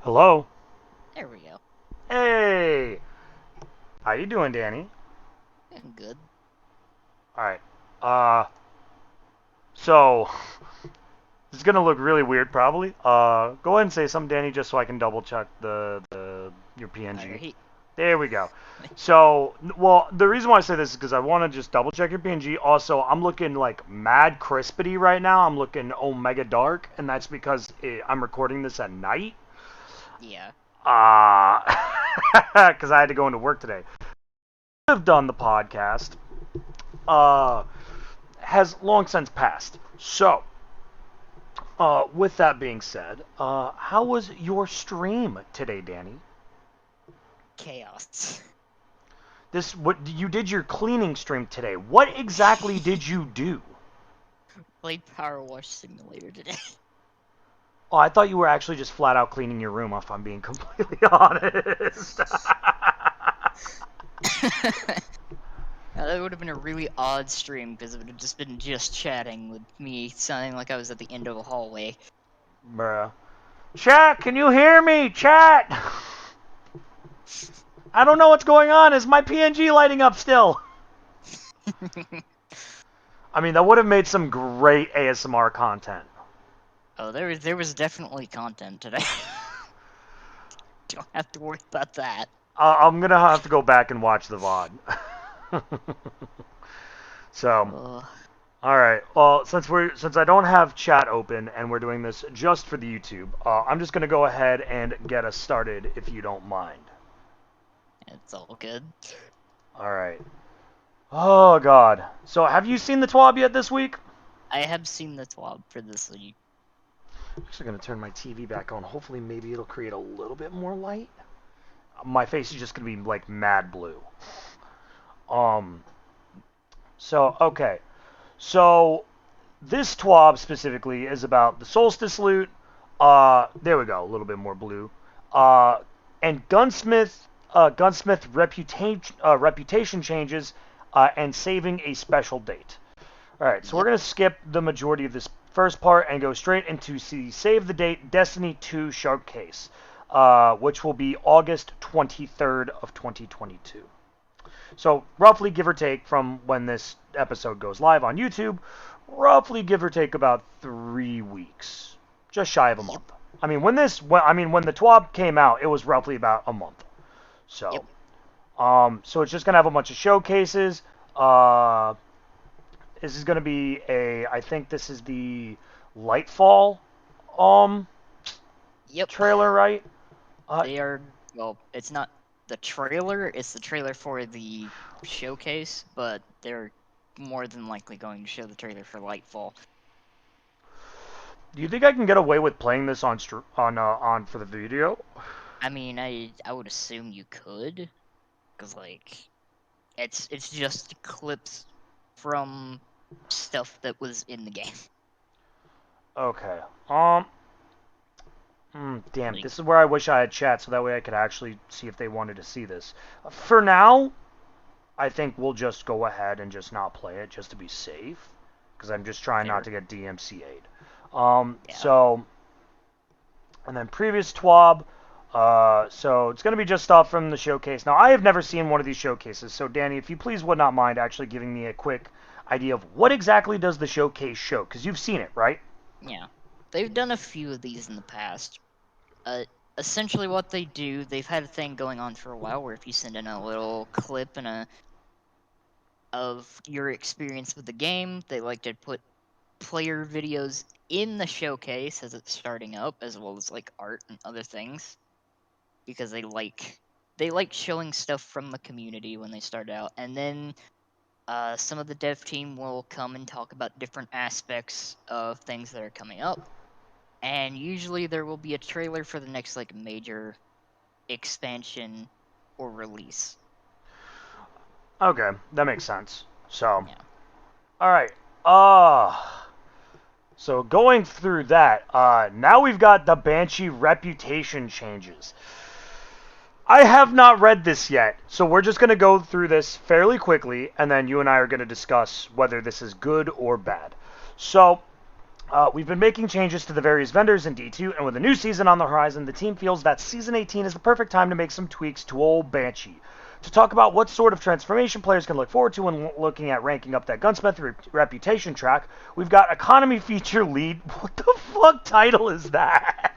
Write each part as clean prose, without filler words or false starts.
Hello? There we go. Hey! How you doing, Danny? I'm good. Alright. Uh, so, this is gonna look really weird, probably. Go ahead and say something, Danny, just so I can double check your PNG. Alright. There we go. So, well, the reason why I say this is because I want to just double check your PNG. Also, I'm looking like mad crispity right now. I'm looking omega dark, and that's because I'm recording this at night. Yeah. Because I had to go into work today. Have done the podcast uh, has long since passed. So, with that being said, how was your stream today, Danny? Chaos. What you did your cleaning stream today? What exactly did you do? Played Power Wash Simulator today. Oh, I thought you were actually just flat out cleaning your room, if I'm being completely honest. That would have been a really odd stream because it would have just been chatting with me sounding like I was at the end of a hallway. Bruh. Chat, can you hear me? Chat! I don't know what's going on. Is my PNG lighting up still? I mean, that would have made some great ASMR content. Oh, there was definitely content today. Don't have to worry about that. I'm gonna have to go back and watch the VOD. So, all right. Well, since I don't have chat open and we're doing this just for the YouTube, I'm just gonna go ahead and get us started if you don't mind. It's all good. All right. Oh God. So, have you seen the TWAB yet this week? I have seen the TWAB for this week. I'm actually gonna turn my TV back on. Hopefully, maybe it'll create a little bit more light. My face is just gonna be like mad blue. So, okay. So, this TWAB specifically is about the Solstice Loot. There we go, a little bit more blue. And Gunsmith reputation changes, and saving a special date. Alright, so we're going to skip the majority of this first part and go straight into the Save the Date Destiny 2 Showcase, which will be August 23rd of 2022. So, roughly give or take from when this episode goes live on YouTube, roughly give or take about 3 weeks. Just shy of a month. I mean, when the TWAB came out, it was roughly about a month. So, so it's just going to have a bunch of showcases. This is going to be I think this is the Lightfall, trailer, right? Well, it's not the trailer, it's the trailer for the showcase, but they're more than likely going to show the trailer for Lightfall. Do you think I can get away with playing this on for the video? I mean, I would assume you could, because like, it's just clips from stuff that was in the game. Okay. Damn, this is where I wish I had chat so that way I could actually see if they wanted to see this. For now, I think we'll just go ahead and just not play it just to be safe, because I'm just trying not to get DMCA'd. So, and then previous TWAB, so it's going to be just stuff from the showcase. Now, I have never seen one of these showcases, so Danny, if you please would not mind actually giving me a quick idea of what exactly does the showcase show, because you've seen it, right? Yeah. They've done a few of these in the past. Essentially what they do, they've had a thing going on for a while where if you send in a little clip of your experience with the game, they like to put player videos in the showcase as it's starting up, as well as like art and other things, because they like showing stuff from the community when they start out, and then some of the dev team will come and talk about different aspects of things that are coming up. And usually there will be a trailer for the next like major expansion or release. Okay, that makes sense. So, Yeah. all right. So going through that, now we've got the Banshee reputation changes. I have not read this yet, so we're just going to go through this fairly quickly, and then you and I are going to discuss whether this is good or bad. So, We've been making changes to the various vendors in D2, and with a new season on the horizon, the team feels that Season 18 is the perfect time to make some tweaks to old Banshee. To talk about what sort of transformation players can look forward to when looking at ranking up that Gunsmith reputation track, we've got Economy Feature Lead. What the fuck title is that?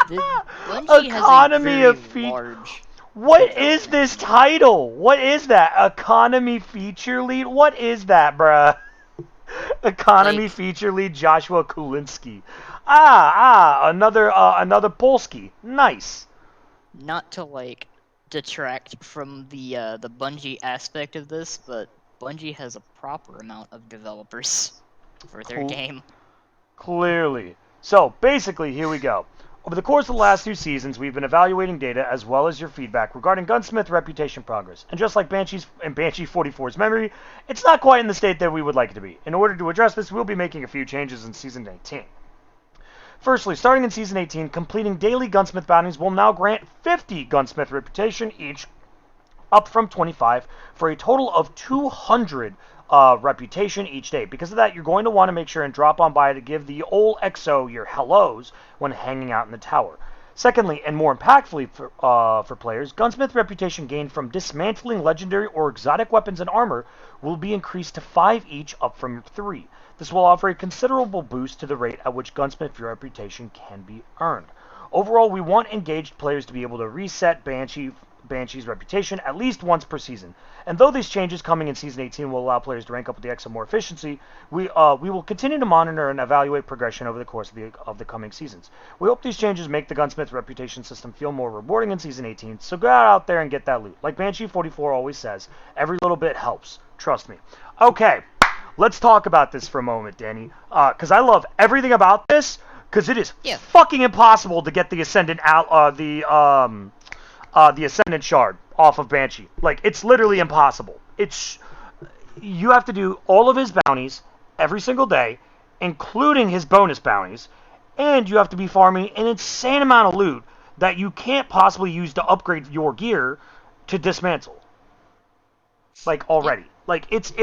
Bungie has a very large... What is this title? What is that? Economy Feature Lead? What is that, bruh? Economy Feature Lead Joshua Kulinski. Another Polski. Nice. Not to detract from the Bungie aspect of this, but Bungie has a proper amount of developers for their game. Clearly. So basically, here we go. Over the course of the last 2 seasons, we've been evaluating data as well as your feedback regarding Gunsmith reputation progress. And just like Banshee 44's memory, it's not quite in the state that we would like it to be. In order to address this, we'll be making a few changes in Season 18. Firstly, starting in Season 18, completing daily Gunsmith bounties will now grant 50 Gunsmith reputation each, up from 25, for a total of 200 reputation each day. Because of that, you're going to want to make sure and drop on by to give the old XO your hellos when hanging out in the tower. Secondly, and more impactfully for players, Gunsmith reputation gained from dismantling legendary or exotic weapons and armor will be increased to 5 each, up from 3. This will offer a considerable boost to the rate at which Gunsmith reputation can be earned. Overall, we want engaged players to be able to reset Banshee's reputation at least once per season. And though these changes coming in Season 18 will allow players to rank up with the XO more efficiency, we will continue to monitor and evaluate progression over the course of the coming seasons. We hope these changes make the Gunsmith reputation system feel more rewarding in Season 18, so go out there and get that loot. Like Banshee 44 always says, every little bit helps. Trust me. Okay, let's talk about this for a moment, Dani, because I love everything about this, because it is fucking impossible to get the Ascendant the Ascendant Shard off of Banshee. Like, it's literally impossible. You have to do all of his bounties every single day, including his bonus bounties, and you have to be farming an insane amount of loot that you can't possibly use to upgrade your gear to dismantle. Like, already. Like, it's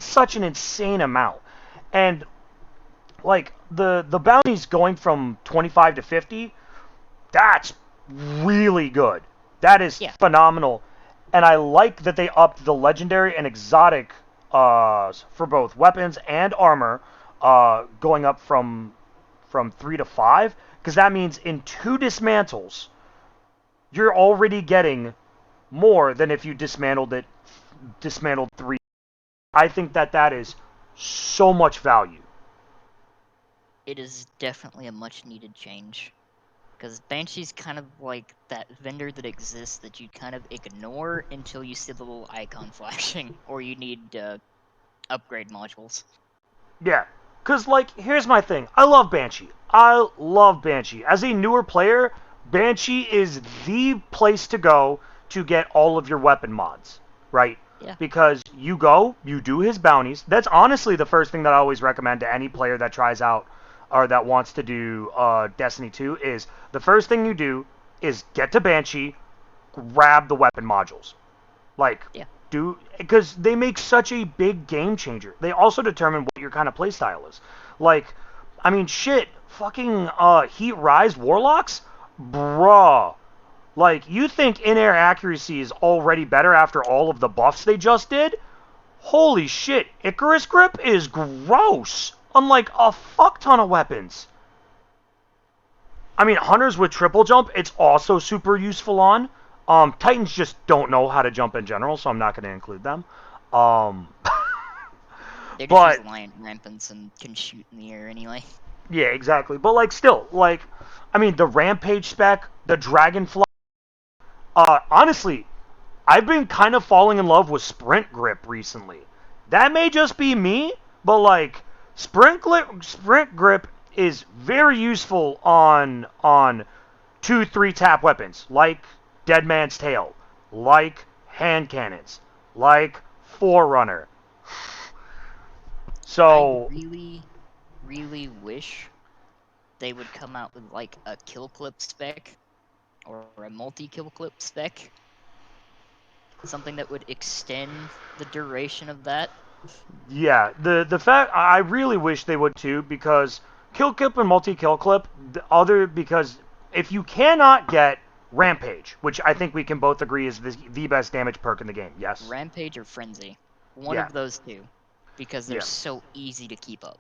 such an insane amount. And, like, the bounties going from 25 to 50, that's really good. That is phenomenal. And I like that they upped the legendary and exotic for both weapons and armor, going up from 3 to 5, because that means in 2 dismantles, you're already getting more than if you dismantled 3. I think that is so much value. It is definitely a much needed change. Because Banshee's kind of like that vendor that exists that you kind of ignore until you see the little icon flashing, or you need upgrade modules. Yeah, because, like, here's my thing. I love Banshee. As a newer player, Banshee is the place to go to get all of your weapon mods, right? Yeah. Because you do his bounties. That's honestly the first thing that I always recommend to any player that tries out or that wants to do Destiny 2 is the first thing you do is get to Banshee, grab the weapon modules. Like, because they make such a big game changer. They also determine what your kind of playstyle is. Like, I mean, shit, fucking Heat Rise Warlocks? Bruh. Like, you think in-air accuracy is already better after all of the buffs they just did? Holy shit, Icarus Grip is gross. Unlike a fuck ton of weapons. I mean, Hunters with triple jump, it's also super useful on. Titans just don't know how to jump in general, so I'm not going to include them. They just use lion rampants and can shoot in the air anyway. Yeah, exactly. But, like, still, like, I mean, the Rampage spec, the Dragonfly. Honestly, I've been kind of falling in love with Sprint Grip recently. That may just be me, but, like, Sprint Grip is very useful on 2-3 tap weapons, like Dead Man's Tail, like hand cannons, like Forerunner. So I really wish they would come out with like a kill clip spec or a multi-kill clip spec. Something that would extend the duration of that. Yeah, the fact I really wish they would too, because kill clip and multi kill clip, because if you cannot get Rampage, which I think we can both agree is the best damage perk in the game, yes. Rampage or Frenzy. One Yeah, of those two. Because they're yeah, so easy to keep up.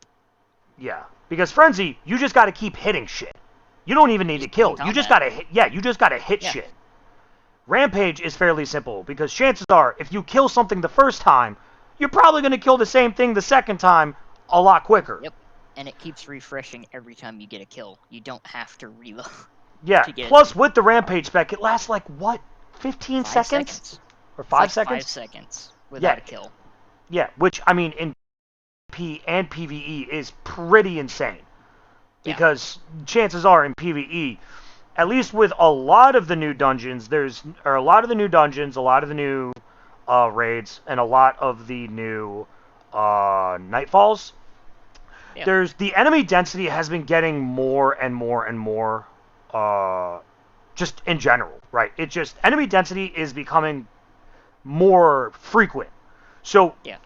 yeah. Because Frenzy, you just got to keep hitting shit. You don't even need to Just in kill. You just combat. gotta hit. Yeah, you just gotta hit Yeah. shit. Rampage is fairly simple because chances are, if you kill something the first time, you're probably gonna kill the same thing the second time a lot quicker. Yep. And it keeps refreshing every time you get a kill. You don't have to reload Yeah. to get Plus, with the Rampage spec, it lasts like what, 15 5 seconds seconds. or It's 5 like seconds? 5 seconds Yeah, without a kill. yeah. Which I mean, in P and PVE is pretty insane Yeah. because chances are in PVE, at least with a lot of the new dungeons, a lot of the new dungeons, a lot of the new raids, and a lot of the new nightfalls. Yeah. There's the enemy density has been getting more and more and more, just in general, right? It just enemy density is becoming more frequent. So Yeah.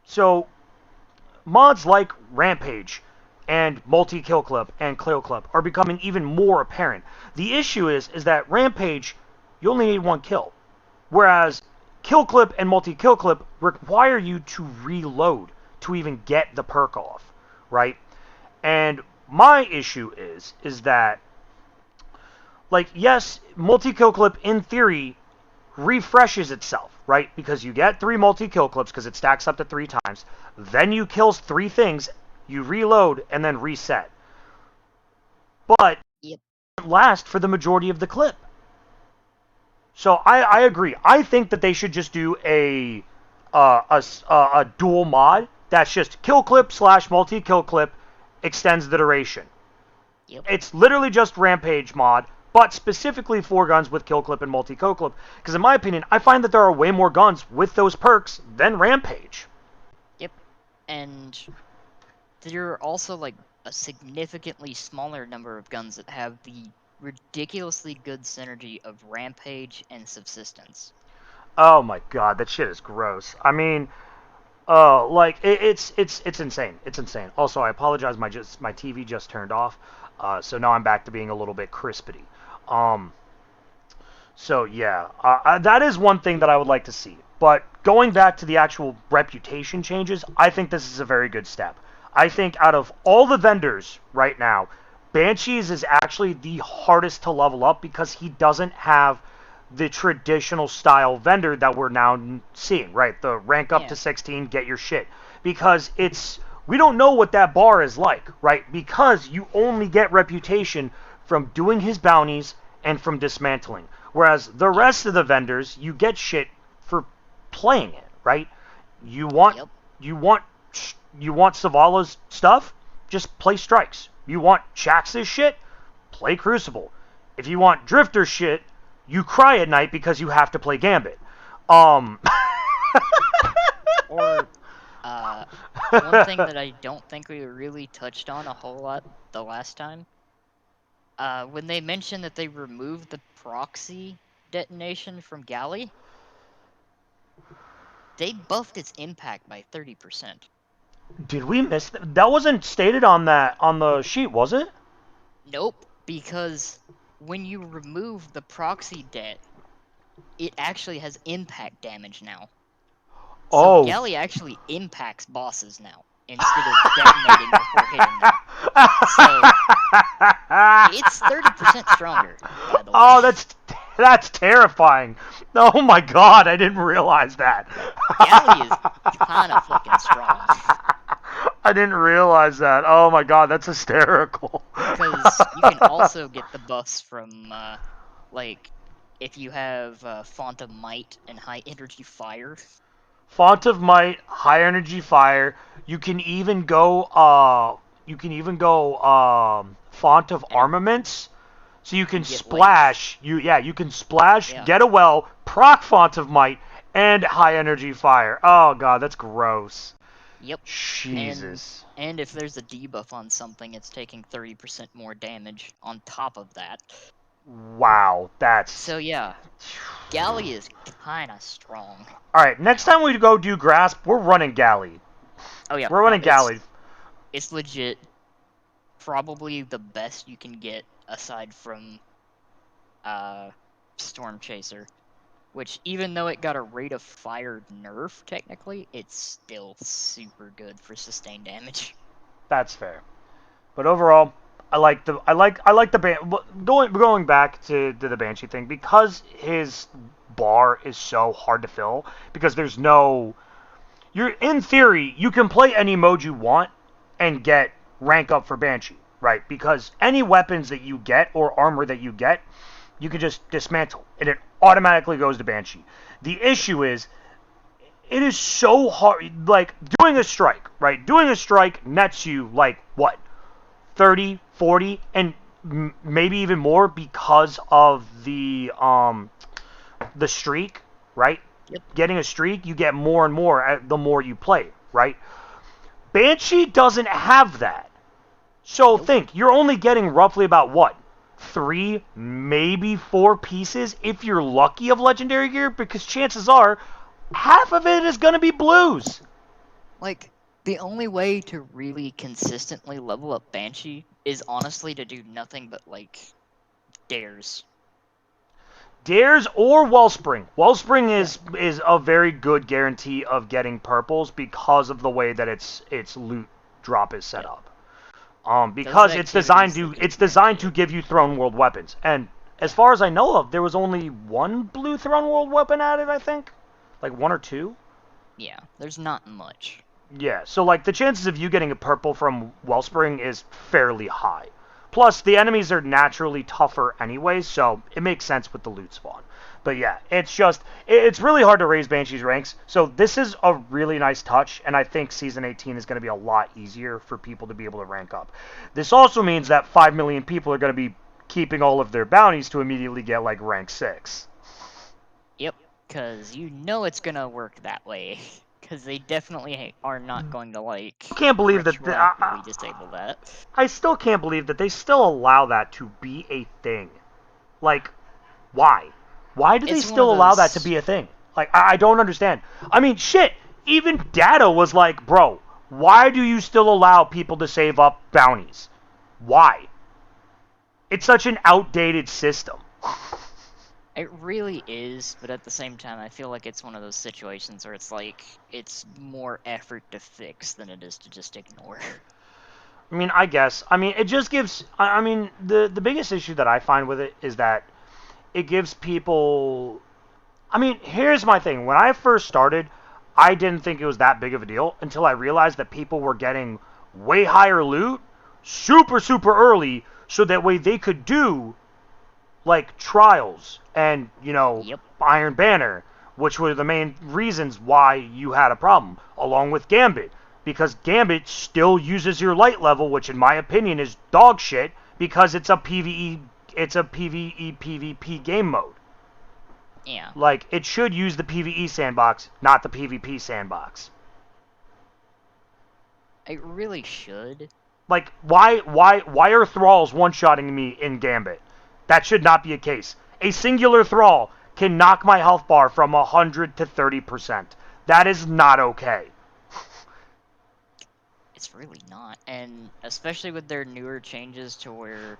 so mods like Rampage and multi kill clip and kill clip are becoming even more apparent. The issue is that Rampage, you only need one kill, whereas kill clip and multi kill clip require you to reload to even get the perk off, right? And my issue is that, like, yes, multi kill clip in theory refreshes itself, right? Because you get 3 multi kill clips because it stacks up to 3 times. Then you kill 3 things, you reload, and then reset. But Yep. it doesn't last for the majority of the clip. So I agree. I think that they should just do a dual mod that's just kill clip slash multi kill clip extends the duration. Yep. It's literally just Rampage mod, but specifically for guns with kill clip and multi kill clip. Because in my opinion, I find that there are way more guns with those perks than Rampage. Yep. And there are also like a significantly smaller number of guns that have the ridiculously good synergy of Rampage and Subsistence. Oh my god, that shit is gross. I mean, like it's insane. It's insane. Also, I apologize. My TV just turned off, so now I'm back to being a little bit crispity. Um, so yeah, that is one thing that I would like to see. But going back to the actual reputation changes, I think this is a very good step. I think out of all the vendors right now, Banshees is actually the hardest to level up because he doesn't have the traditional style vendor that we're now seeing, right? The rank up Yeah. to 16, get your shit. Because we don't know what that bar is like, right? Because you only get reputation from doing his bounties and from dismantling. Whereas the rest of the vendors, you get shit for playing it, right? You want Yep. you want you want Savala's stuff? Just play strikes. You want Shax's shit? Play Crucible. If you want Drifter shit, you cry at night because you have to play Gambit. Or one thing that I don't think we really touched on a whole lot the last time, when they mentioned that they removed the proxy detonation from Galley, they buffed its impact by 30%. Did we miss that? That wasn't stated on the sheet, was it? Nope, because when you remove the proxy det, it actually has impact damage now. So Oh. Galley actually impacts bosses now instead of detonating before hitting them. So it's 30% stronger, by the way. Oh, that's terrifying. Oh my god, I didn't realize that. Galley is kind of fucking strong. I didn't realize that. Oh my god, that's hysterical. Because you can also get the buffs from, like, if you have Font of Might and High Energy Fire. Font of Might, High Energy Fire. You can even go Font of Armaments. So you can You get splash. You can splash, Yeah. get a well, proc Font of Might, and High Energy Fire. Oh god, that's gross. Yep. Jesus. And if there's a debuff on something, it's taking 30% more damage on top of that. Wow, that's... So yeah, Galley is kind of strong. Alright, next time we go do Grasp, we're running Galley. Oh yeah, We're running Galley. It's legit probably the best you can get aside from Storm Chaser. Which, even though it got a rate of fire nerf, technically, it's still super good for sustained damage. That's fair. But overall, I like the going back to the Banshee thing, because his bar is so hard to fill, because there's no... in theory, you can play any mode you want and get rank up for Banshee, right? Because any weapons that you get or armor that you get, you can just dismantle, and it automatically goes to Banshee. The issue is, it is so hard, like, doing a strike, right? Doing a strike nets you, like, what? 30, 40, and maybe even more because of the streak, right? Yep. Getting a streak, you get more and more the more you play, right? Banshee doesn't have that. So think, you're only getting roughly about what? 3, maybe 4 pieces, if you're lucky, of legendary gear, because chances are, half of it is going to be blues. Like, the only way to really consistently level up Banshee is honestly to do nothing but, like, dares. Dares or Wellspring. Wellspring is a very good guarantee of getting purples because of the way that its loot drop is set up. Because it's designed to give you Throne World weapons. And as far as I know of, there was only 1 blue Throne World weapon added, I think. Like 1 or 2. Yeah, there's not much. Yeah, so like the chances of you getting a purple from Wellspring is fairly high. Plus, the enemies are naturally tougher anyway, so it makes sense with the loot spawn. But yeah, it's really hard to raise Banshee's ranks, so this is a really nice touch, and I think Season 18 is going to be a lot easier for people to be able to rank up. This also means that 5 million people are going to be keeping all of their bounties to immediately get, like, rank 6. Yep, because you know it's going to work that way. Because they definitely are not going to, like, can't believe that disable that. I still can't believe that they still allow that to be a thing. Like, why? Why do they still allow that to be a thing? Like, I don't understand. I mean, shit, even Data was like, bro, why do you still allow people to save up bounties? Why? It's such an outdated system. It really is, but at the same time, I feel like it's one of those situations where it's like, it's more effort to fix than it is to just ignore. I mean, I guess. I mean, it just gives... I mean, the biggest issue that I find with it is that it gives people... I mean, here's my thing. When I first started, I didn't think it was that big of a deal until I realized that people were getting way higher loot super, super early, so that way they could do, like, trials and, you know, Iron Banner, which were the main reasons why you had a problem, along with Gambit. Because Gambit still uses your light level, which in my opinion is dog shit, because it's a PvE PvP game mode. Yeah. Like, it should use the PvE sandbox, not the PvP sandbox. It really should. Like, why are thralls one-shotting me in Gambit? That should not be a case. A singular thrall can knock my health bar from 100 to 30%. That is not okay. It's really not. And especially with their newer changes to where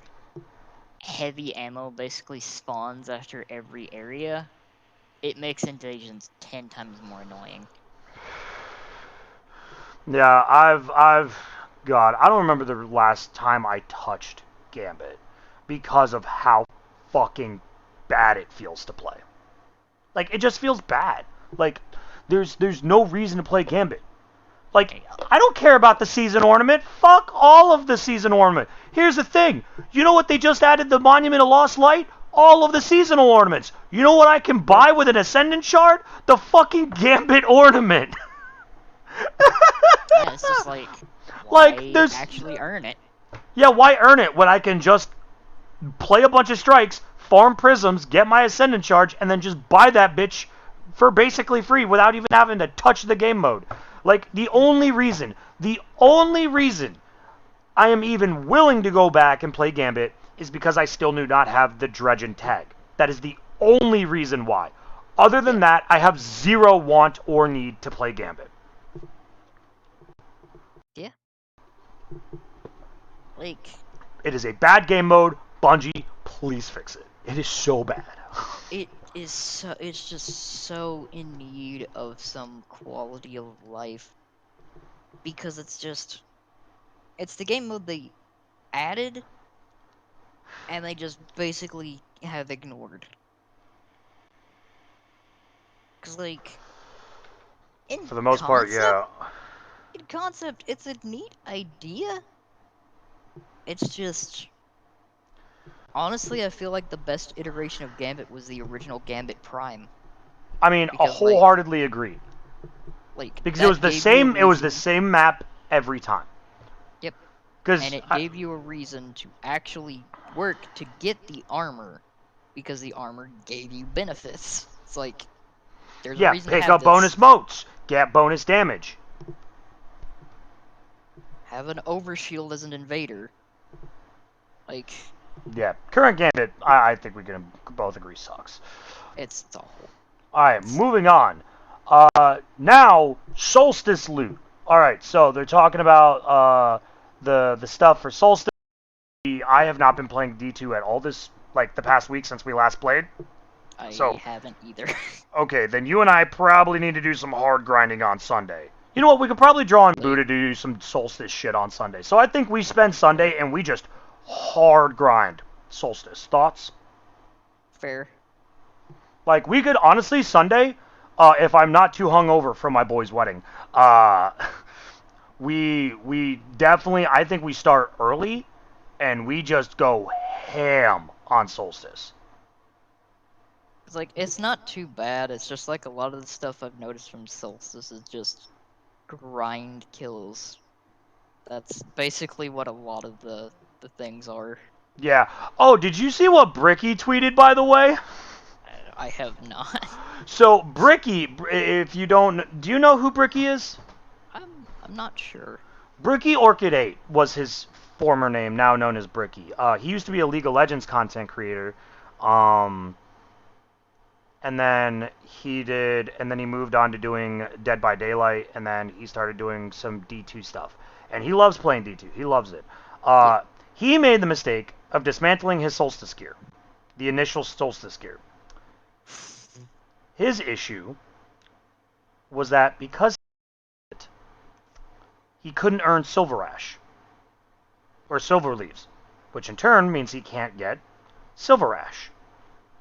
heavy ammo basically spawns after every area, it makes invasions 10 times more annoying. Yeah, God, I don't remember the last time I touched Gambit because of how fucking bad it feels to play. Like, it just feels bad. Like, there's no reason to play Gambit. Like, I don't care about the season ornament. Fuck all of the season ornament. Here's the thing. You know what they just added? The Monument of Lost Light? All of the seasonal ornaments. You know what I can buy with an Ascendant Shard? The fucking Gambit ornament. Yeah, it's just like, why actually earn it? Yeah, why earn it when I can just play a bunch of strikes, farm prisms, get my Ascendant Charge, and then just buy that bitch for basically free without even having to touch the game mode. Like, the only reason I am even willing to go back and play Gambit is because I still do not have the Dredgen tag. That is the only reason why. Other than that, I have zero want or need to play Gambit. Yeah. Like, it is a bad game mode. Bungie, please fix it. It is so bad. it's just so in need of some quality of life. Because it's the game mode they added, and they just basically have ignored. Because, like, for the most part, yeah. In concept, it's a neat idea. It's just... Honestly, I feel like the best iteration of Gambit was the original Gambit Prime. I mean, Because, wholeheartedly agree. Like, because it was the same. It was the same map every time. Yep. And it gave you a reason to actually work to get the armor, because the armor gave you benefits. It's like, there's a reason to pick have up bonus motes, get bonus damage. Have an overshield as an invader. Like... Yeah, current Gambit, I think we can both agree, sucks. It's awful. Alright, moving on. Now, Solstice Loot. Alright, so they're talking about the stuff for Solstice. I have not been playing D2 at all the past week since we last played. I haven't either. Okay, then you and I probably need to do some hard grinding on Sunday. You know what, we could probably draw on Buddha to do some Solstice shit on Sunday. So I think we spend Sunday and we just hard grind Solstice. Thoughts? Fair. Like, we could, honestly, Sunday, if I'm not too hungover from my boy's wedding, we definitely, I think we start early, and we just go ham on Solstice. It's like, it's not too bad, it's just like a lot of the stuff I've noticed from Solstice is just grind kills. That's basically what a lot of the things are. Yeah. Oh, did you see what Bricky tweeted, by the way? I have not. So, Bricky, if you don't... Do you know who Bricky is? I'm not sure. Bricky Orchid 8 was his former name, now known as Bricky. He used to be a League of Legends content creator. And then he moved on to doing Dead by Daylight, and then he started doing some D2 stuff. And he loves playing D2. He loves it. He made the mistake of dismantling his Solstice gear, the initial Solstice gear. His issue was that because he couldn't earn Silver Ash, or Silver Leaves, which in turn means he can't get Silver Ash,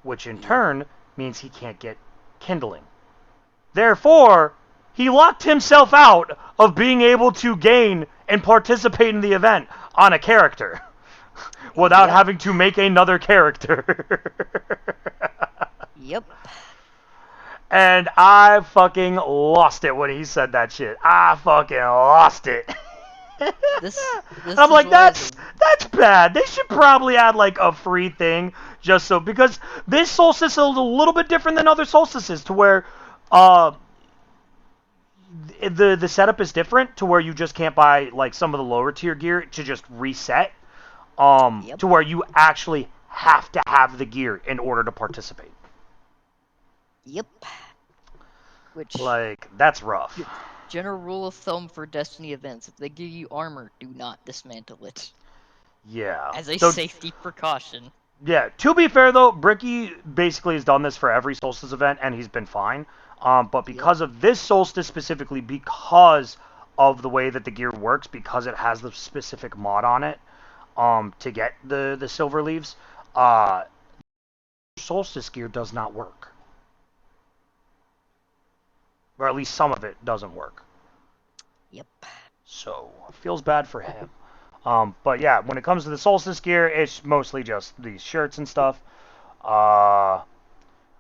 which in turn means he can't get Kindling. Therefore, he locked himself out of being able to gain and participate in the event on a character without having to make another character. Yep. And I fucking lost it when he said that shit. I fucking lost it. This and I'm like, that's bad. They should probably add like a free thing just so, because this Solstice is a little bit different than other Solstices, to where the setup is different, to where you just can't buy like some of the lower tier gear to just reset. To where you actually have to have the gear in order to participate. Yep. Which, like, that's rough. General rule of thumb for Destiny events: if they give you armor, do not dismantle it. Yeah. As a safety precaution. Yeah. To be fair though, Bricky basically has done this for every Solstice event, and he's been fine. But because of this Solstice specifically, because of the way that the gear works, because it has the specific mod on it, to get the Silver Leaves, Solstice gear does not work. Or at least some of it doesn't work. Yep. So, it feels bad for him. But yeah, when it comes to the Solstice gear, it's mostly just these shirts and stuff.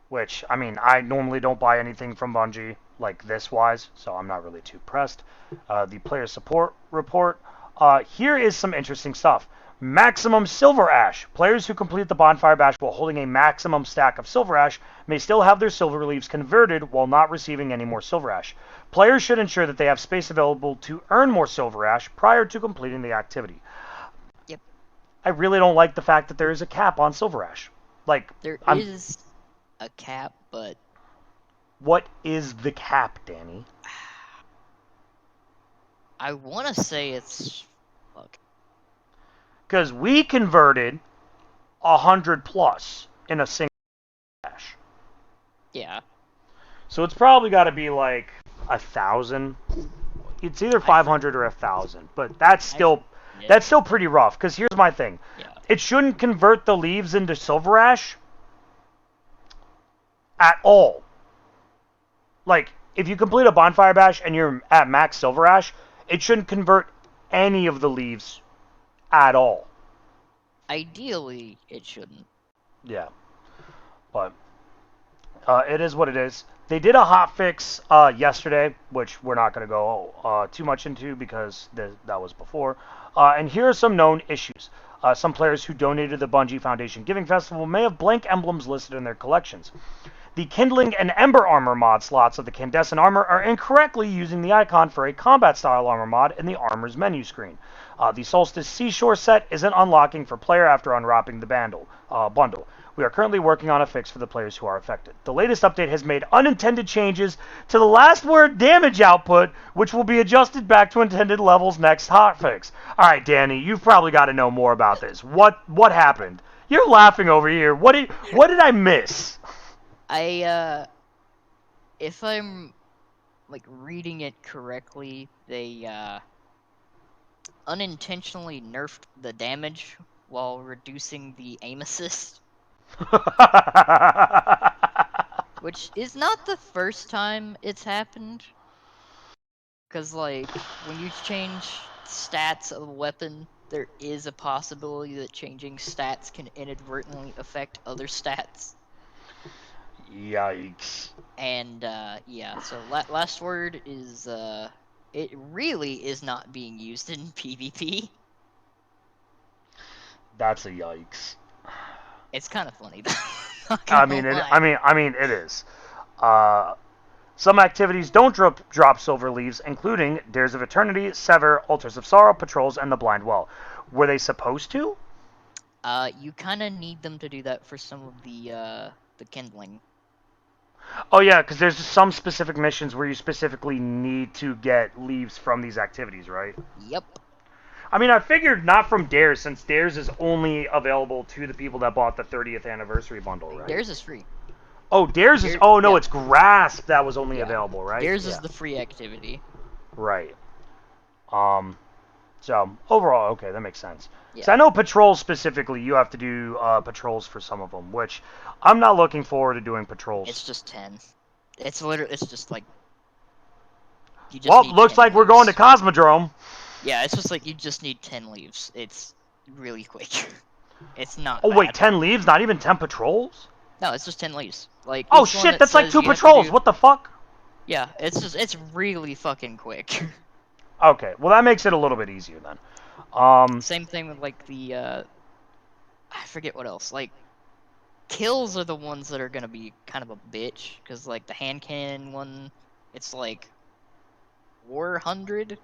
Which, I mean, I normally don't buy anything from Bungie, like this wise, so I'm not really too pressed. The player support report. Here is some interesting stuff. Maximum Silver Ash. Players who complete the Bonfire Bash while holding a maximum stack of Silver Ash may still have their Silver Leaves converted while not receiving any more Silver Ash. Players should ensure that they have space available to earn more Silver Ash prior to completing the activity. Yep. I really don't like the fact that there is a cap on Silver Ash. Like, There I'm. is a cap, but What is the cap, Dani? I want to say it's fuck. Because we converted 100 plus in a single dash. Yeah. So it's probably got to be like 1,000. It's either 500 or 1,000, but that's still pretty rough. Because here's my thing: Yeah. it shouldn't convert the leaves into Silver Ash at all. Like, if you complete a Bonfire Bash and you're at max Silver Ash, it shouldn't convert any of the leaves at all. Ideally, it shouldn't. Yeah, but it is what it is. They did a hotfix yesterday, which we're not going to go too much into because that was before. And here are some known issues. Some players who donated to the Bungie Foundation Giving Festival may have blank emblems listed in their collections. The Kindling and Ember Armor mod slots of the Candescent Armor are incorrectly using the icon for a combat-style armor mod in the armor's menu screen. The Solstice Seashore set isn't unlocking for player after unwrapping the bundle. We are currently working on a fix for the players who are affected. The latest update has made unintended changes to the last word damage output, which will be adjusted back to intended levels next hotfix. Alright, Dani, you've probably got to know more about this. What happened? You're laughing over here. What did I miss? If I'm like reading it correctly, they unintentionally nerfed the damage while reducing the aim assist, which is not the first time it's happened. Because, like, when you change stats of a weapon, there is a possibility that changing stats can inadvertently affect other stats. Yikes. And, yeah, so last word is, it really is not being used in PvP. That's a yikes. It's kind of funny, though. I mean, it is. Some activities don't drop silver leaves, including Dares of Eternity, Sever, Altars of Sorrow, Patrols, and the Blind Well. Were they supposed to? You kind of need them to do that for some of the kindling. Oh yeah, because there's some specific missions where you specifically need to get leaves from these activities, right? Yep. I mean, I figured not from Dares, since Dares is only available to the people that bought the 30th anniversary bundle, right? Dares is free. Oh, Dares is... Oh, no, it's Grasp that was only available, right? Dares is the free activity. Right. So, overall, okay, that makes sense. Yeah. So I know Patrols specifically, you have to do Patrols for some of them, which I'm not looking forward to doing Patrols. It's just 10. It's literally, it's just like... You just looks like we're going to Cosmodrome. Yeah, it's just like you just need 10 leaves. It's really quick. It's not Oh, bad. wait, 10 leaves? Not even 10 Patrols? No, it's just 10 leaves. Like, oh shit, that's like 2 Patrols. What the fuck? Yeah, it's really fucking quick. Okay, well that makes it a little bit easier then. Same thing with like the I forget what else. Like kills are the ones that are gonna be kind of a bitch, because like the hand cannon one, it's like 400.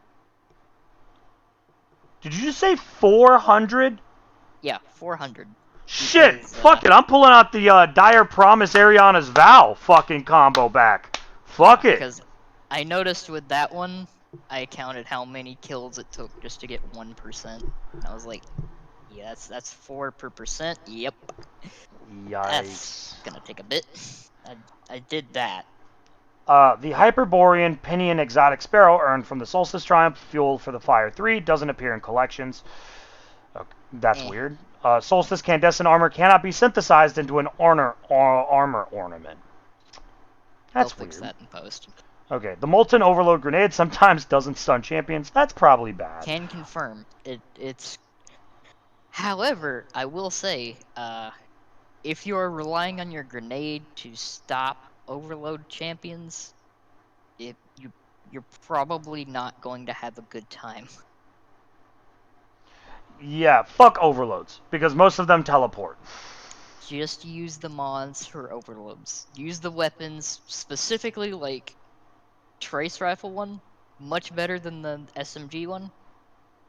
Did you just say 400? Yeah, 400. Shit, fuck it, I'm pulling out the Dire Promise Ariana's Vow fucking combo back. Fuck it. Because I noticed with that one, I counted how many kills it took just to get 1%. And I was like, yeah, that's 4 per percent. Yep. Yikes. That's gonna take a bit. I did that. The Hyperborean Pinion Exotic Sparrow earned from the Solstice Triumph fuel for the Fire 3 doesn't appear in collections. Okay, that's weird. Solstice Candescent Armor cannot be synthesized into an armor ornament. That's weird. Fix that in post. Okay, the Molten Overload Grenade sometimes doesn't stun champions. That's probably bad. Can confirm. It's... However, I will say, if you are relying on your grenade to stop overload champions, you're probably not going to have a good time. Yeah, fuck overloads, because most of them teleport. Just use the mods for overloads. Use the weapons, specifically like Trace Rifle one, much better than the SMG one.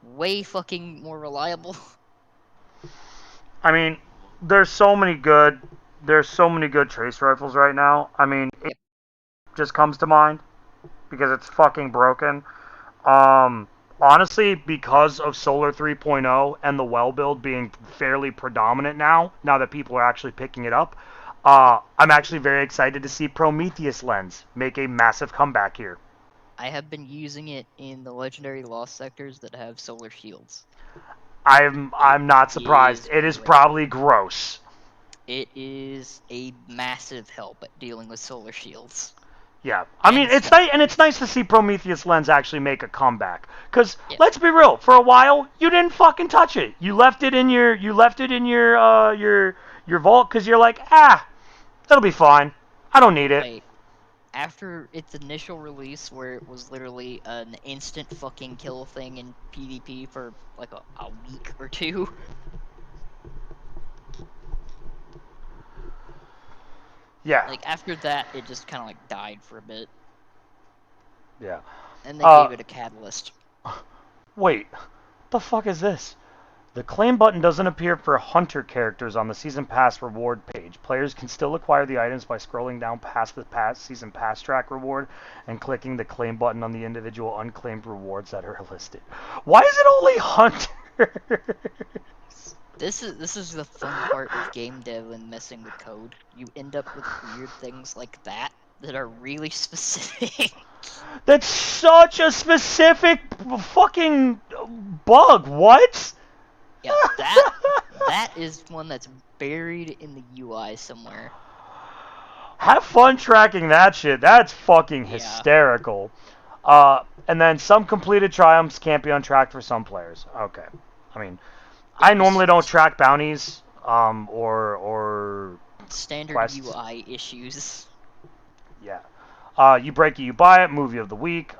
Way fucking more reliable. I mean, there's so many good trace rifles right now. I mean, it Yep. just comes to mind because it's fucking broken. Honestly, because of Solar 3.0 and the well build being fairly predominant now that people are actually picking it up, I'm actually very excited to see Prometheus Lens make a massive comeback here. I have been using it in the legendary lost sectors that have solar shields. I'm not surprised. It is great. probably gross. It is a massive help at dealing with solar shields. Yeah, I mean it's nice, and it's nice to see Prometheus Lens actually make a comeback. Cause let's be real, for a while you didn't fucking touch it. You left it in your your vault because you're like, that'll be fine. I don't need it. Like, after its initial release, where it was literally an instant fucking kill thing in PvP for like a week or two. Yeah. Like, after that, it just kind of like died for a bit. Yeah. And they gave it a catalyst. Wait, what the fuck is this? The claim button doesn't appear for Hunter characters on the Season Pass reward page. Players can still acquire the items by scrolling down past the Season Pass track reward and clicking the claim button on the individual unclaimed rewards that are listed. Why is it only Hunters? This is the fun part of game dev and messing with code. You end up with weird things like that are really specific. That's such a specific fucking bug. What? Yeah, that is one that's buried in the UI somewhere. Have fun tracking that shit. That's fucking hysterical. And then some completed triumphs can't be untracked for some players. Okay. I mean, I normally don't track bounties, or standard quests. UI issues. Yeah. You break it, you buy it. Movie of the week.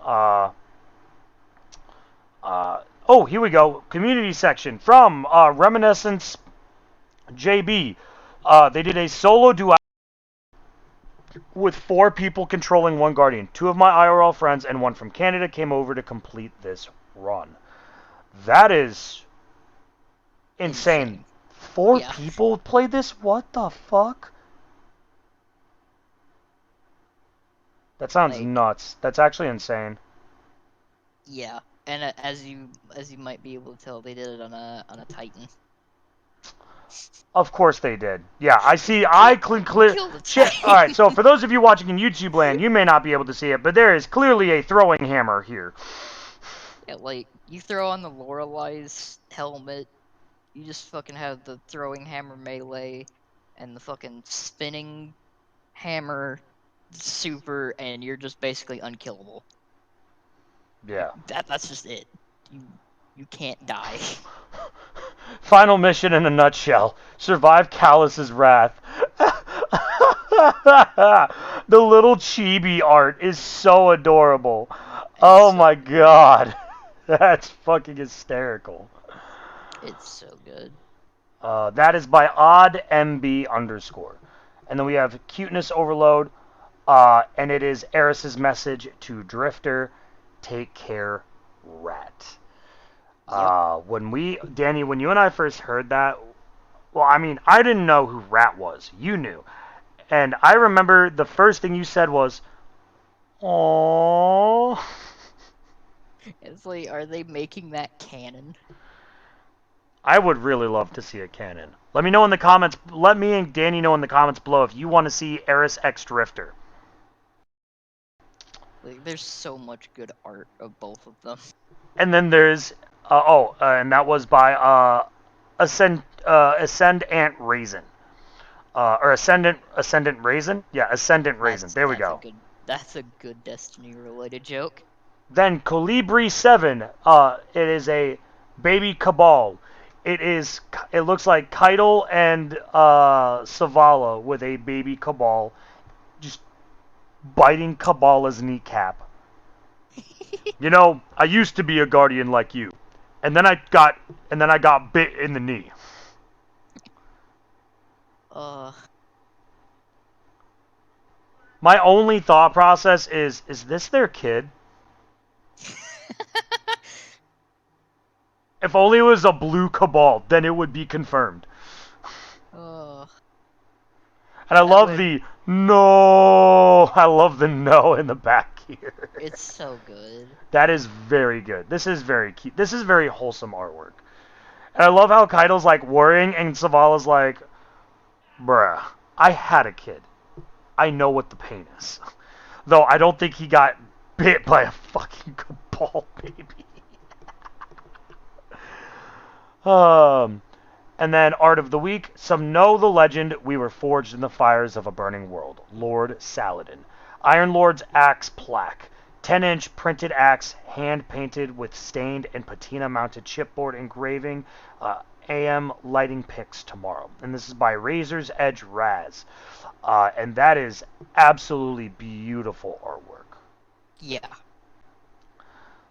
Oh, here we go. Community section from Reminiscence JB. They did a solo duo with 4 people controlling 1 guardian. 2 of my IRL friends and 1 from Canada came over to complete this run. That is insane. 4 people played this? What the fuck? That sounds nuts. That's actually insane. Yeah, and as you might be able to tell, they did it on a Titan. Of course they did. Yeah, I see. I clear. Shit. All right. So for those of you watching in YouTube land, you may not be able to see it, but there is clearly a throwing hammer here. Yeah, like you throw on the Lorelei's helmet, you just fucking have the throwing hammer melee, and the fucking spinning hammer super, and you're just basically unkillable. Yeah. That's just it. You can't die. Final mission in a nutshell. Survive Callus's wrath. The little chibi art is so adorable. Oh my god. That's fucking hysterical. It's so good. That is by oddmb_. And then we have Cuteness Overload. And it is Eris's message to Drifter. Take care, rat. Dani, when you and I first heard that, well, I mean, I didn't know who Rat was. You knew. And I remember the first thing you said was, "Aww." It's like, are they making that canon? I would really love to see a canon. Let me know in the comments. Let me and Dani know in the comments below if you want to see Eris X Drifter. Like, there's so much good art of both of them. And then there's and that was by Ascend Ant Raisin. Or Ascendant Raisin? Yeah, Ascendant Raisin. There we go. That's a good Destiny-related joke. Then Calibri 7. It is a baby Cabal. It looks like Keitel and Savala with a baby Cabal just biting Cabala's kneecap. You know, I used to be a guardian like you. And then I got bit in the knee. My only thought process is this their kid? If only it was a blue Cabal, then it would be confirmed. Oh, And I that love would. the no. I love the no in the back here. It's so good. That is very good. This is very cute. This is very wholesome artwork. And I love how Kaido's like worrying and Zavala's like, bruh, I had a kid. I know what the pain is. Though I don't think he got bit by a fucking cabal baby. And then Art of the Week. Some know the legend, we were forged in the fires of a burning world. Lord Saladin. Iron Lord's axe plaque. 10-inch printed axe, hand-painted with stained and patina-mounted chipboard engraving. AM lighting picks tomorrow. And this is by Razor's Edge Raz. And that is absolutely beautiful artwork. Yeah.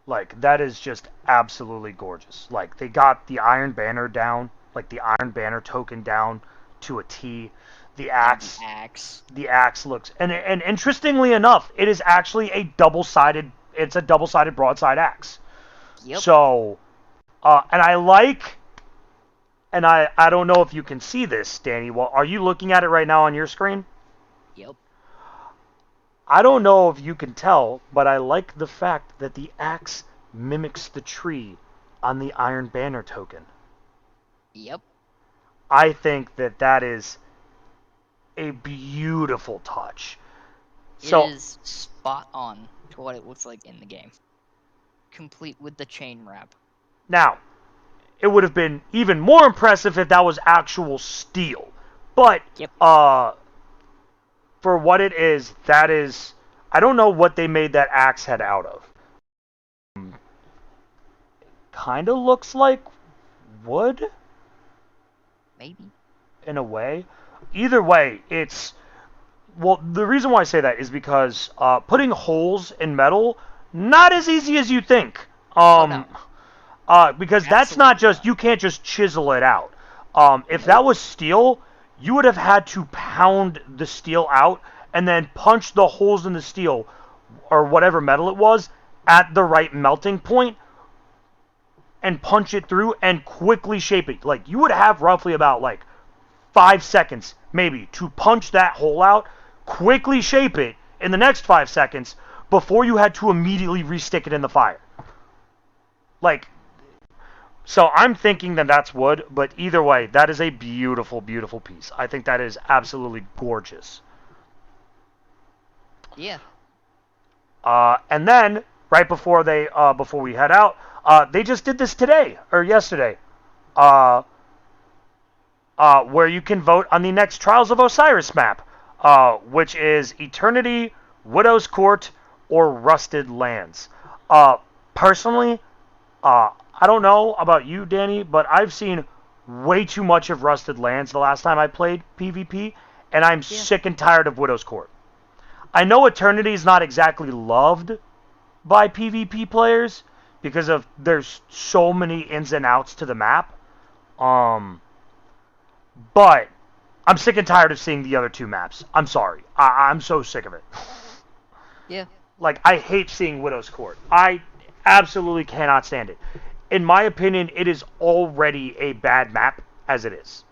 Like, that is just absolutely gorgeous. Like, they got the Iron Banner down, like the Iron Banner token down to a T. The axe. The axe looks, and interestingly enough, it is actually a double-sided. It's a double-sided broadside axe. Yep. So, and I like, and I don't know if you can see this, Dani. Well, are you looking at it right now on your screen? Yep. I don't know if you can tell, but I like the fact that the axe mimics the tree on the Iron Banner token. Yep. I think that that is a beautiful touch. It is spot on to what it looks like in the game. Complete with the chain wrap. Now, it would have been even more impressive if that was actual steel. But, yep. For what it is, that is... I don't know what they made that axe head out of. Kind of looks like wood? Maybe. In a way. Either way, it's... Well, the reason why I say that is because putting holes in metal, not as easy as you think. No. Because that's not just... You can't just chisel it out. If that was steel, you would have had to pound the steel out and then punch the holes in the steel, or whatever metal it was, at the right melting point, and punch it through and quickly shape it. Like, you would have roughly about, 5 seconds, maybe, to punch that hole out, quickly shape it in the next 5 seconds, before you had to immediately re-stick it in the fire. So I'm thinking that that's wood, but either way, that is a beautiful, beautiful piece. I think that is absolutely gorgeous. Yeah. And then, right before before we head out, they just did this today, or yesterday, where you can vote on the next Trials of Osiris map, which is Eternity, Widow's Court, or Rusted Lands. Personally, I don't know about you, Dani, but I've seen way too much of Rusted Lands the last time I played PvP, and I'm sick and tired of Widow's Court. I know Eternity is not exactly loved by PvP players because of there's so many ins and outs to the map. But I'm sick and tired of seeing the other two maps. I'm sorry. I'm so sick of it. Yeah. I hate seeing Widow's Court. I absolutely cannot stand it. In my opinion, it is already a bad map as it is.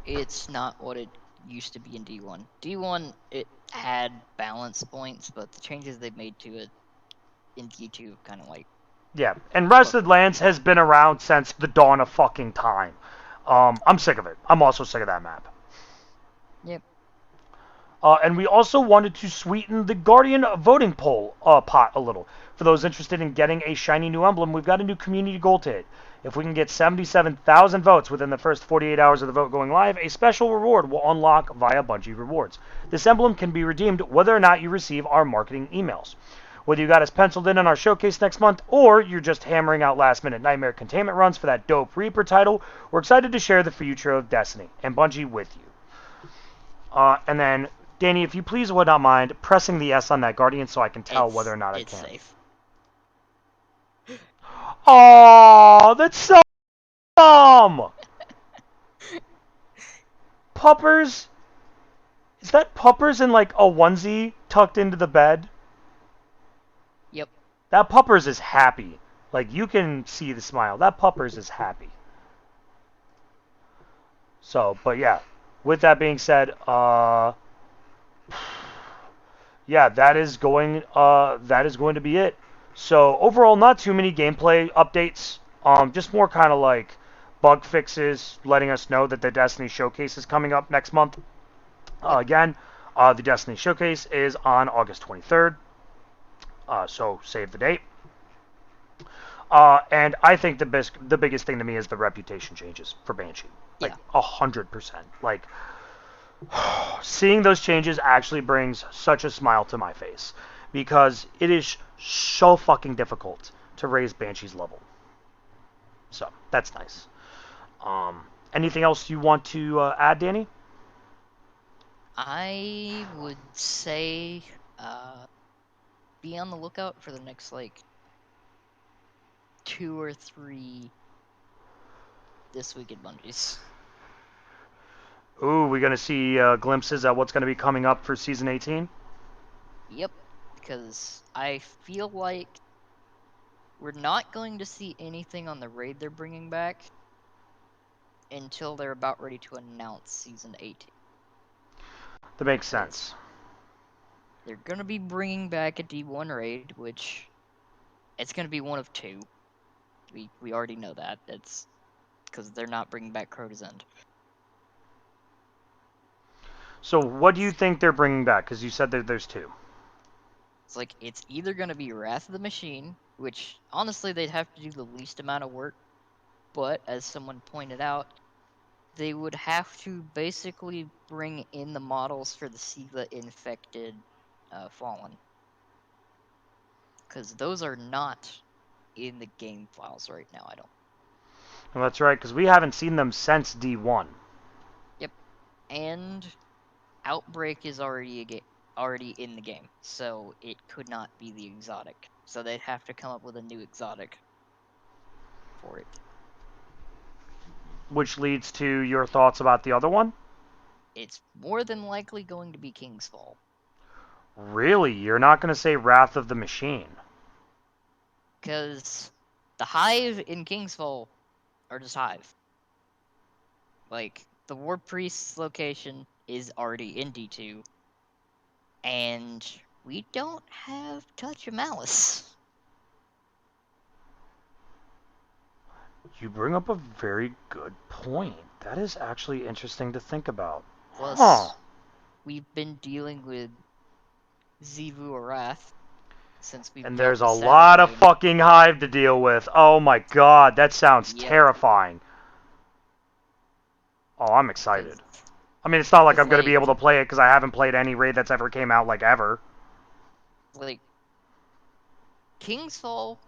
It's not what it used to be in D1. D1, it had balance points, but the changes they've made to it in D2 kind of Yeah, and Rusted Lands has been around since the dawn of fucking time. I'm sick of it. I'm also sick of that map. Yep. And we also wanted to sweeten the Guardian voting poll pot a little. For those interested in getting a shiny new emblem, we've got a new community goal to hit. If we can get 77,000 votes within the first 48 hours of the vote going live, a special reward will unlock via Bungie Rewards. This emblem can be redeemed whether or not you receive our marketing emails. Whether you got us penciled in on our showcase next month, or you're just hammering out last-minute Nightmare containment runs for that dope Reaper title, we're excited to share the future of Destiny and Bungie with you. And then, Dani, if you please would not mind pressing the S on that Guardian so I can tell whether or not I can. It's safe. Oh, that's so dumb! Puppers? Is that Puppers in a onesie tucked into the bed? Yep. That Puppers is happy. You can see the smile. That Puppers is happy. So, but yeah, with that being said, yeah, that is going to be it. So overall, not too many gameplay updates. Just more kind of like bug fixes, letting us know that the Destiny Showcase is coming up next month. Yep. Again, the Destiny Showcase is on August 23rd. So save the date. And I think the biggest thing to me is the reputation changes for Banshee. Like Yeah. 100%. Like seeing those changes actually brings such a smile to my face because it is so fucking difficult to raise Banshee's level. So that's nice. Anything else you want to add, Dani? I would say be on the lookout for the next like 2 or 3 this week at Bungie's. Ooh, we're gonna see glimpses at what's gonna be coming up for season 18. Yep, because I feel like we're not going to see anything on the raid they're bringing back until they're about ready to announce season 18. That makes sense. They're gonna be bringing back a D1 raid, which it's gonna be one of 2. We already know that. It's because they're not bringing back Crota's End. So what do you think they're bringing back? Because you said that there's 2. It's like it's either gonna be Wrath of the Machine, which honestly they'd have to do the least amount of work, but as someone pointed out, they would have to basically bring in the models for the Sila infected Fallen. Because those are not in the game files right now, I don't. Well, that's right, because we haven't seen them since D1. Yep. And Outbreak is already in the game, so it could not be the exotic. So they'd have to come up with a new exotic for it. Which leads to your thoughts about the other one? It's more than likely going to be King's Fall. Really? You're not going to say Wrath of the Machine? Because the Hive in King's Fall are just Hive. Like, the War Priest's location is already in D2, and we don't have Touch of Malice. You bring up a very good point. That is actually interesting to think about. Plus, we've been dealing with Xivu Arath since we And built there's the a Savage lot of Blade. fucking Hive to deal with. Oh my god, that sounds Yep. terrifying. Oh, I'm excited. I mean, it's not like I'm going to be like- able to play it because I haven't played any raid that's ever came out, like, ever. Like, King's Fall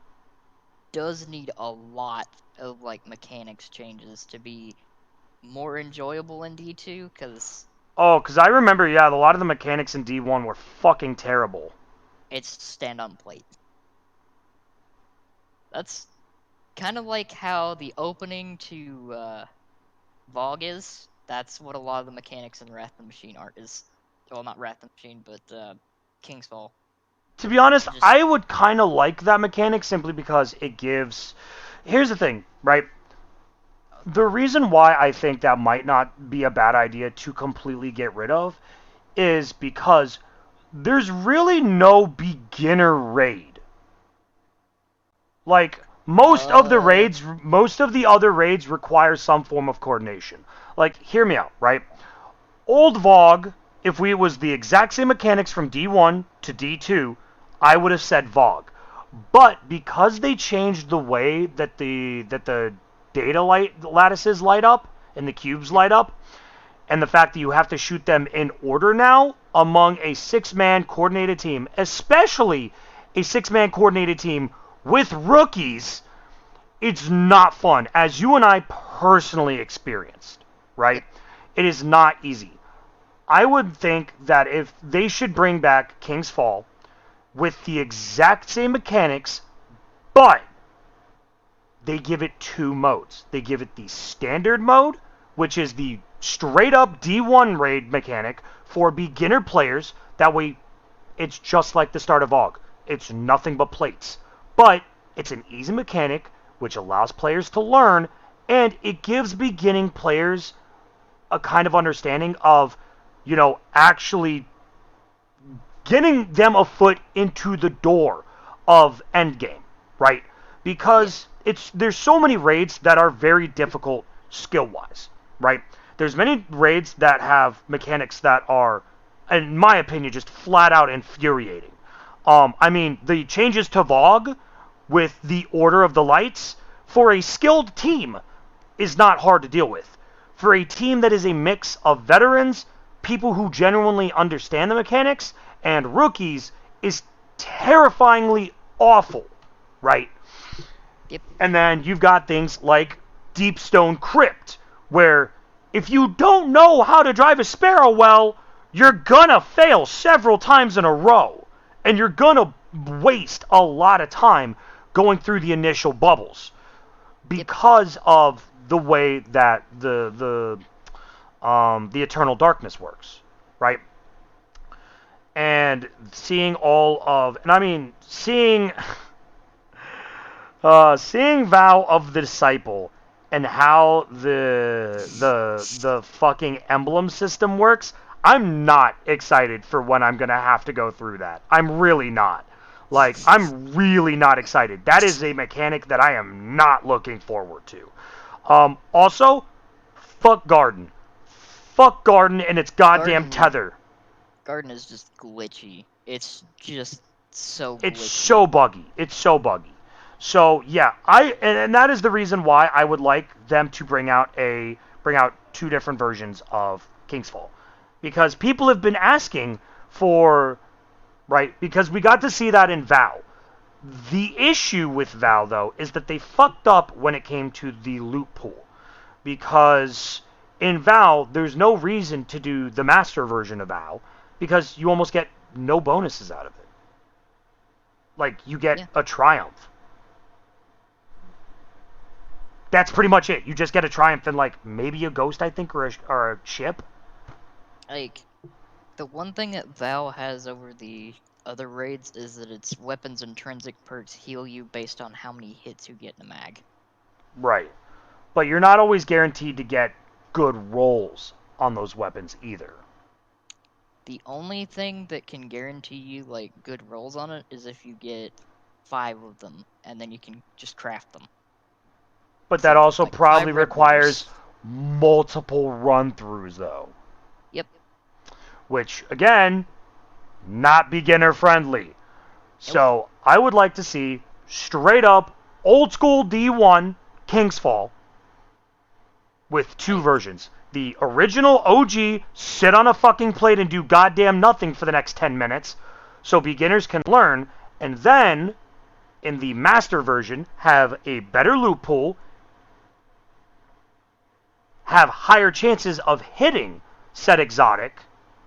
does need a lot of, like, mechanics changes to be more enjoyable in D2, because Oh, because I remember, yeah, a lot of the mechanics in D1 were fucking terrible. it's stand on plate. That's kind of like how the opening to Vogue is. That's what a lot of the mechanics in Wrath of the Machine art is. Well, not Wrath of the Machine, but King's Fall. To be honest, Just- I would kind of like that mechanic simply because it gives... Here's the thing, right? The reason why I think that might not be a bad idea to completely get rid of is because there's really no beginner raid. Like, most of the other raids require some form of coordination. Like, hear me out, right? Old Vogue, if it was the exact same mechanics from D1 to D2, I would have said Vogue. But because they changed the way that the data lattices light up and the cubes light up, and the fact that you have to shoot them in order now among a 6-man coordinated team, especially a 6-man coordinated team with rookies, it's not fun, as you and I personally experienced, right? It is not easy. I would think that if they should bring back King's Fall with the exact same mechanics, but they give it 2 modes. They give it the standard mode, which is the straight up D1 raid mechanic for beginner players. That way, it's just like the start of Vogue. It's nothing but plates. But it's an easy mechanic, which allows players to learn, and it gives beginning players a kind of understanding of, actually getting them a foot into the door of Endgame, right? Because there's so many raids that are very difficult skill-wise, right? There's many raids that have mechanics that are, in my opinion, just flat out infuriating. I mean, the changes to Vogue with the Order of the Lights, for a skilled team, is not hard to deal with. For a team that is a mix of veterans, people who genuinely understand the mechanics, and rookies, is terrifyingly awful, right? Yep. And then you've got things like Deepstone Crypt, where if you don't know how to drive a Sparrow well, you're gonna fail several times in a row, and you're gonna waste a lot of time going through the initial bubbles because of the way that the Eternal Darkness works, right? And seeing seeing Vow of the Disciple and how the fucking emblem system works, I'm not excited for when I'm gonna have to go through that. I'm really not. Like, I'm really not excited. That is a mechanic that I am not looking forward to. Also, fuck Garden. Fuck Garden and its goddamn tether. Garden is just glitchy. It's just so glitchy. It's so buggy. It's so buggy. So yeah, and that is the reason why I would like them to bring out two different versions of Kingsfall, because people have been asking for, right? Because we got to see that in Vow. The issue with Vow, though, is that they fucked up when it came to the loot pool, because in Vow there's no reason to do the master version of Vow, because you almost get no bonuses out of it. Like, you get a triumph. That's pretty much it. You just get a triumph and, like, maybe a ghost, I think, or a ship. Like, the one thing that Vow has over the other raids is that its weapons intrinsic perks heal you based on how many hits you get in a mag. Right. But you're not always guaranteed to get good rolls on those weapons either. The only thing that can guarantee you, like, good rolls on it is if you get 5 of them, and then you can just craft them. But that also like probably requires multiple run-throughs, though. Yep. Which, again, not beginner-friendly. So, I would like to see straight-up, old-school D1 Kingsfall with two versions. The original OG, sit on a fucking plate and do goddamn nothing for the next 10 minutes, so beginners can learn, and then, in the master version, have a better loot pool, have higher chances of hitting said exotic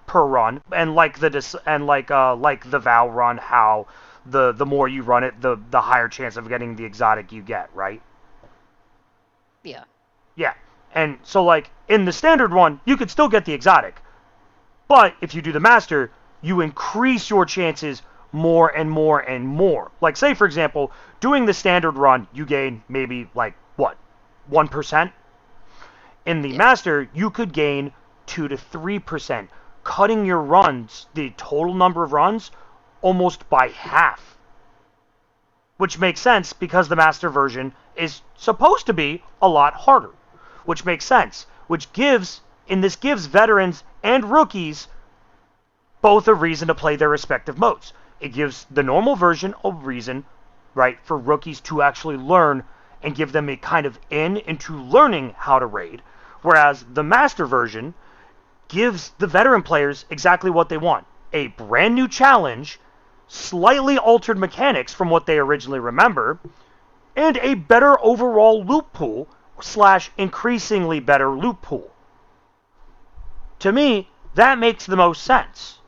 per run, and like the Vow run, how the more you run it, the higher chance of getting the exotic you get, right? Yeah. Yeah. And so, like, in the standard one, you could still get the exotic. But if you do the master, you increase your chances more and more and more. Like, say, for example, doing the standard run, you gain maybe, like, what, 1%? In the master, you could gain 2 to 3%, cutting your runs, the total number of runs, almost by half. Which makes sense because the master version is supposed to be a lot harder. Which makes sense. Which gives veterans and rookies both a reason to play their respective modes. It gives the normal version a reason, right, for rookies to actually learn and give them a kind of into learning how to raid. Whereas the master version gives the veteran players exactly what they want. A brand new challenge, slightly altered mechanics from what they originally remember, and a better overall loot pool / increasingly better loot pool. To me, that makes the most sense.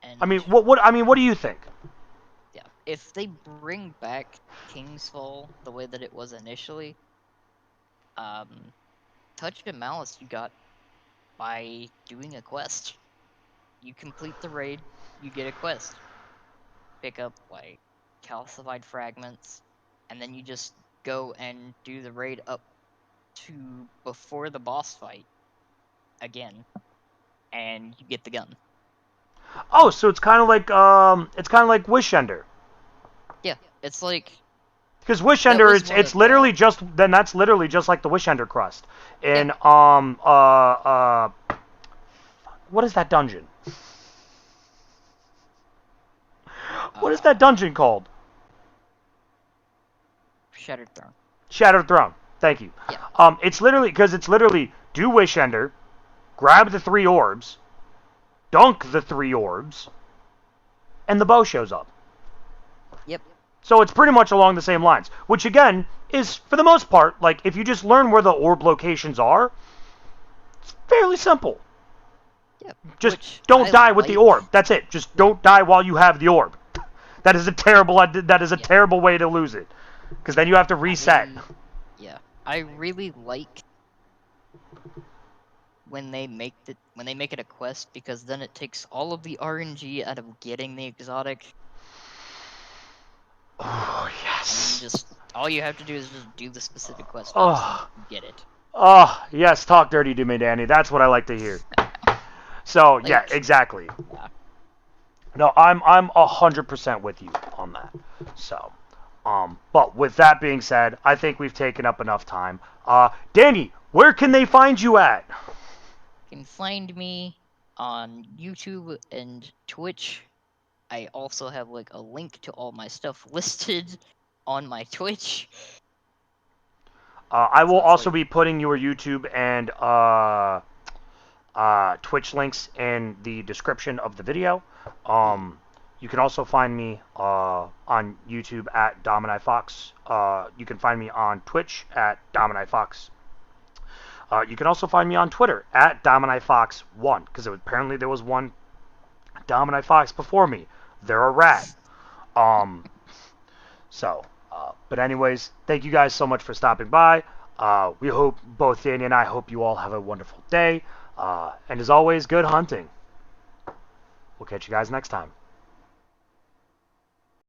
And I mean, what do you think? Yeah, if they bring back Kingsfall the way that it was initially, Touch of Malice you got by doing a quest. You complete the raid, you get a quest. Pick up, like, calcified fragments, and then you just go and do the raid up to before the boss fight again, and you get the gun. Oh, so it's kind of like Wish Ender. Yeah, it's like Because Wish that Ender, was it's one it's of literally the just that's literally just like the Wish Ender crust. In what is that dungeon? What is that dungeon called? Shattered Throne. Shattered Throne. Thank you. Yeah. It's literally do Wish Ender, grab the 3 orbs, dunk the 3 orbs, and the bow shows up. Yep. So it's pretty much along the same lines, which again is, for the most part, like if you just learn where the orb locations are, it's fairly simple. Yep. Just don't die with the orb. That's it. Just don't die while you have the orb. That is a terrible way to lose it, because then you have to reset. I really like when they make it a quest, because then it takes all of the RNG out of getting the exotic. Oh yes. And just all you have to do is just do the specific quest and get it. Oh yes, talk dirty to me, Dani. That's what I like to hear. So Like, yeah, exactly. Yeah. No, I'm 100% with you on that. So, but with that being said, I think we've taken up enough time. Dani, where can they find you at? You can find me on YouTube and Twitch. I also have like a link to all my stuff listed on my Twitch. I will also be putting your YouTube and Twitch links in the description of the video. You can also find me on YouTube at DominiFox. You can find me on Twitch at DominiFox. You can also find me on Twitter at DominiFox1, because apparently there was one DominiFox before me. They're a rat. But anyways, thank you guys so much for stopping by. We hope, both Dani and I hope you all have a wonderful day. And as always, good hunting. We'll catch you guys next time.